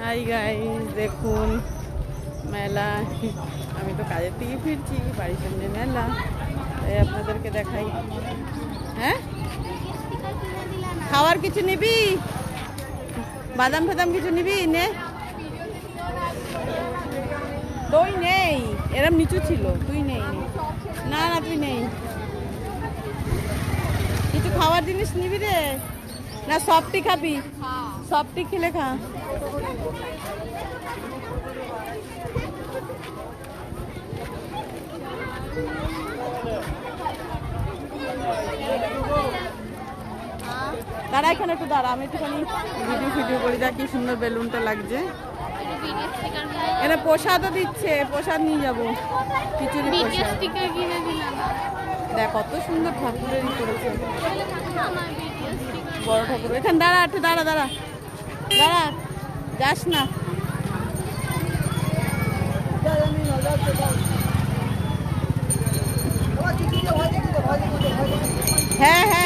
Hi guys, দেখুন মেলা। আমি তো কাজের থেকে ফিরছি, বাড়ির সামনে মেলা, তাই আপনাদেরকে দেখাই। হ্যাঁ, খাওয়ার কিছু নিবি? বাদাম ফাদাম কিছু নিবি? নে, তুই নেই, এরম নিচু ছিল, তুই নেই। না না, তুই নেই। কিছু খাওয়ার জিনিস নিবি রে? না সফটি খাবি? সফটি খেলে খা। দাঁড়া, এখানে একটু দাঁড়া, আমি একটুখানি ভিডিও করি। দেখ কি সুন্দর বেলুনটা লাগছে। এটা প্রসাদও দিচ্ছে, প্রসাদ নিয়ে যাবো। খিচুড়ি প্রসাদ। দেখ কত সুন্দর ঠাকুরেরই করেছে, বড় ঠাকুর। এখানে দাঁড়া, একটু দাঁড়া দাঁড়া দাঁড়া, যাস না। হ্যাঁ হ্যাঁ